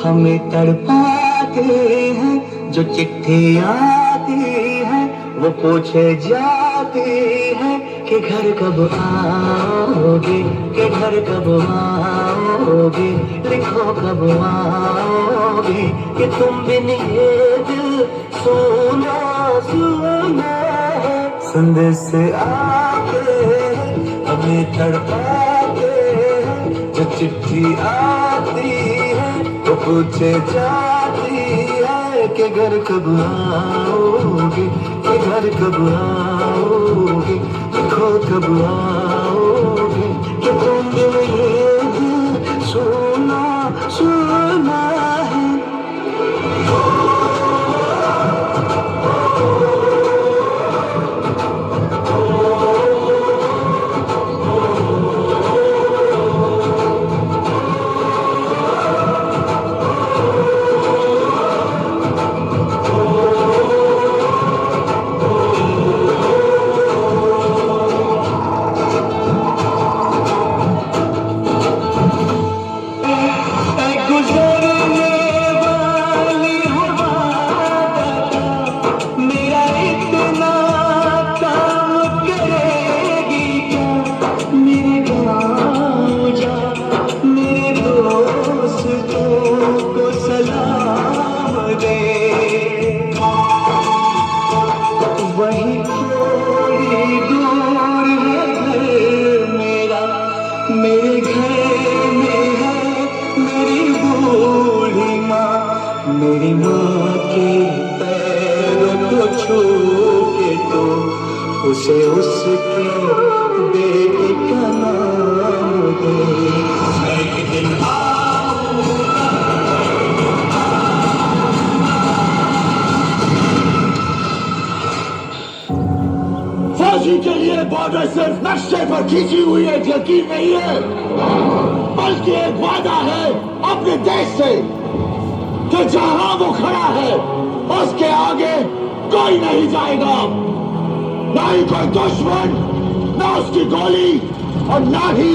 हमें तड़पाते हैं जो चिट्ठी आती है वो पूछे जाती है कि घर कब आओगे, कि घर कब आओगे, लिखो कब आओगे, कि तुम बिन ये दिल सोना सोना है। संदेश आते हमें तड़पाते हैं जो चिट्ठी आती है वो पूछे जाती है कि घर कब आओगे, कि घर कब आओगे, लिखो कब आओगे, कि तुम बिन ये दिल सोना सोना है। मेरे घर में है मेरी बूढ़ी माँ, मेरी माँ के पैरों को छू के तो उसे उसके बेटे का नाम दे। एक दिन फौजी के लिए बॉर्डर सिर्फ नक्शे पर खींची हुई एक लकीर नहीं है, बल्कि एक वादा है अपने देश से कि जहां वो खड़ा है उसके आगे कोई नहीं जाएगा, ना ही कोई दुश्मन, ना उसकी गोली और ना ही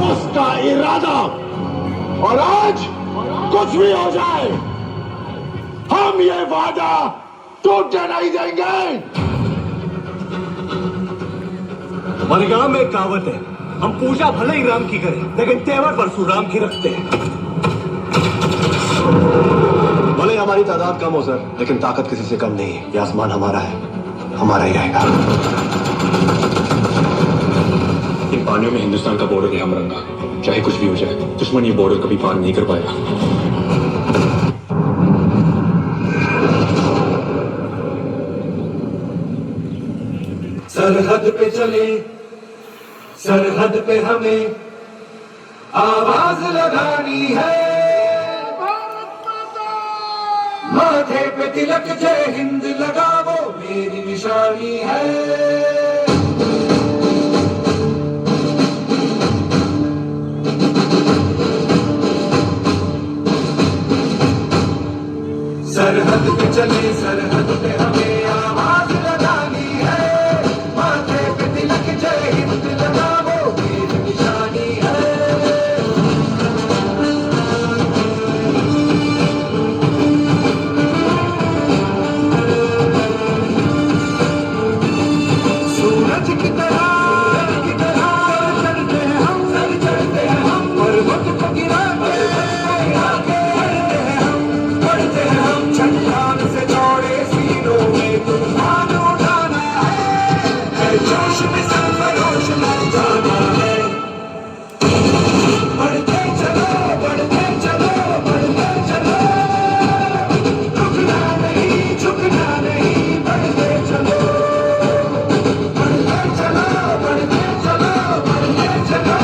उसका इरादा। और आज कुछ भी हो जाए हम ये वादा टूटने नहीं देंगे। मलगाम में एक कहावत है, हम पूजा भले ही राम की करें लेकिन तेवर परशुराम की रखते हैं। भले हमारी तादाद कम हो सर, लेकिन ताकत किसी से कम नहीं है। ये आसमान हमारा है, हमारा ही रहेगा। इन पानियों में हिंदुस्तान का बॉर्डर है हमरंगा, चाहे कुछ भी हो जाए दुश्मन ये बॉर्डर कभी पार नहीं कर पाएगा। सरहद पे चले, सरहद पे हमें आवाज लगानी है, माथे पे तिलक जय हिंद लगाओ मेरी निशानी है। सरहद पे चले, सरहद पे हमें आवाज लगानी है, माथे पे तिलक जय हिंद लगाओ मेरी निशानी है। सूरज की तरह सर चढ़ते हैं हम, सर चढ़ते हैं हम, पर्वत को गिरा के आगे बढ़ते हैं हम, बढ़ते हैं हम। चट्टान से चौड़े सीनों में तूफान उठाना है, जोश में सरफरोश लग जाना है। बढ़ते चलो, बढ़ते चलो, बढ़ते चलो, रुकना नहीं, झुकना नहीं, बढ़ते चलो, बढ़ते चलो, बढ़ते चलो, बढ़ते चलो।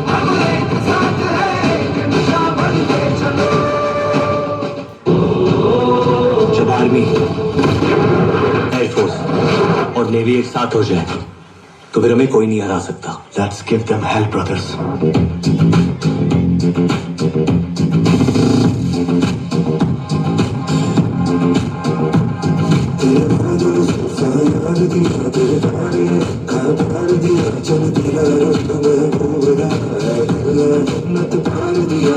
हम एक साथ हैं, एक दिशा बढ़ते चलो। जब आर्मी, एयरफोर्स और नेवी एक साथ हो जाए तो फिर हमें कोई नहीं हरा सकता। Let's give them hell, brothers. दिया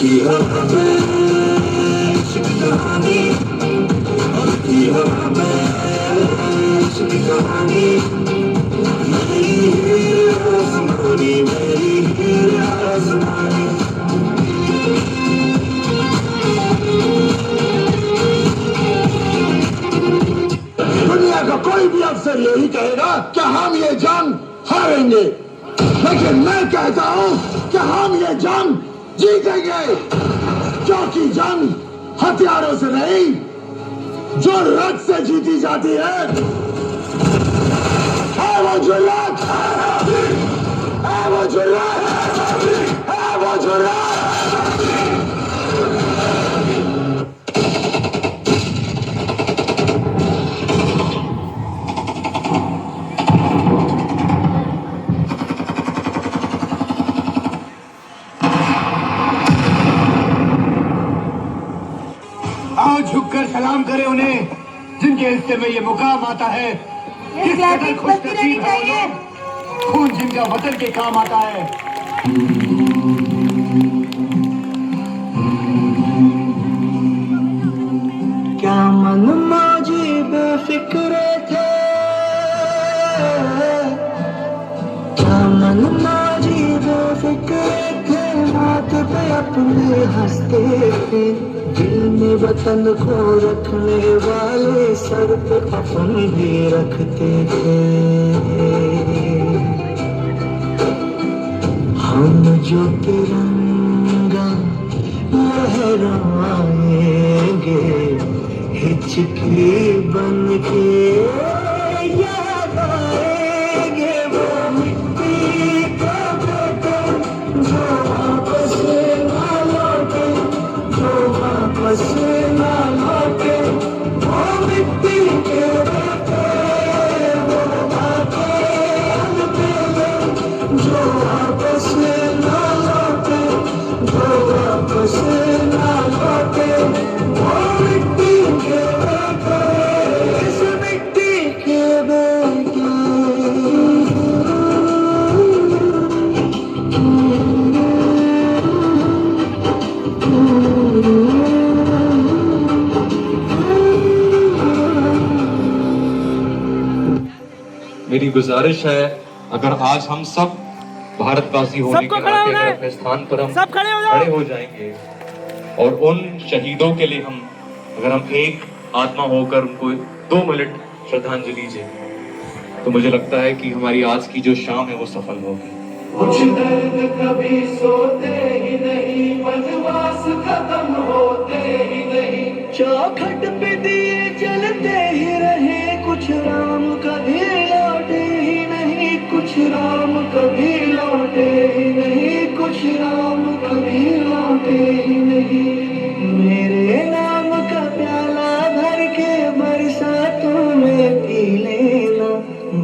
की हवा में इश्क कहानी, की हवा में इश्क कहानी, मेरी हीर आसमानी, मेरी हीर आसमानी। दुनिया का कोई भी अफसर यही कहेगा कि हम ये जंग हारेंगे, लेकिन मैं कहता हूं कि हम ये जंग जीतेंगे, क्योंकि जंग हथियारों से नहीं, जो रक्त से जीती जाती है वो जुर्रत, है वो जुर्रत, है वो जुर्रत। आओ झुककर सलाम करें उन्हें जिनके हिस्से में ये मुकाम आता है। ये ग्लैमर बस्ती रहनी चाहिए। खून जिनका वतन के काम आता है। क्या मन मौजी बेफिक्र थे, क्या मन मौजी बेफिक्र थे, हाथ पे अपने हंसते थे, दिल में वतन को रखने वाले सर पे अपन भी रखते थे। हम जो तिरंगा लहराएंगे, हिचकी बन के याद आएंगे, वो मिट्टी का बर्तन जो वापस ना लौटे, जो वापस ना लौटे, वो मिट्टी के बर्तन, वो बातें अलबेले, जो वापस ना लौटे, जो वापस ना लौटे, वो मिट्टी के बर्तन, इस मिट्टी के बर्तन। मेरी गुजारिश है, अगर आज हम सब भारतवासी होने के नाते अगर अपने स्थान पर हम खड़े हो जाएंगे और उन शहीदों के लिए अगर हम एक आत्मा होकर उनको 2 मिनट श्रद्धांजलि दें, तो मुझे लगता है कि हमारी आज की जो शाम है वो सफल होगी। कुछ दर्द कभी सोते ही नहीं, वनवास खत्म होते ही नहीं, चौखट पे दिए जलते ही रहे, कुछ राम कभी लौटे ही नहीं, कुछ राम कभी लौटे ही नहीं, कुछ राम कभी लौटे ही नहीं। मेरे नाम का प्याला भर के बरसातों में पी लेना,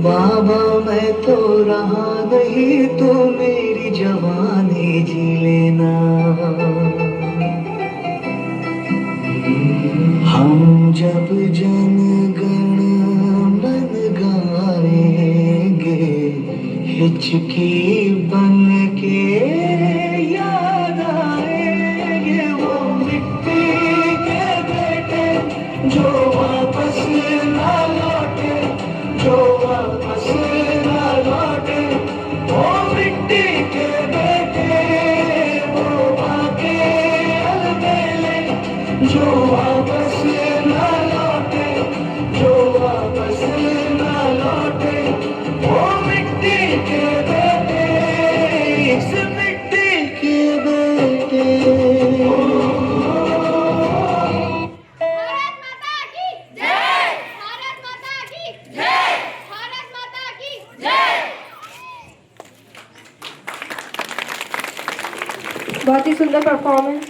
बाबा मैं तो रहा नहीं, तो मेरी जवानी जी लेना। हम जब जन गण मन गाएंगे, हिचकी बन के याद आएंगे, वो मिट्टी के बेटे जो वापस ना लौटे, जो वापस ना लौटे, वो मिट्टी के बेटे, वो बातें अलबेले, जो वापस ना लौटे, जो वापस ना लौटे, वो मिट्टी के बेटे, इस मिट्टी के बेटे। भारत माता की जय, भारत माता की जय, भारत माता की जय। बहुत ही सुंदर परफॉर्मेंस।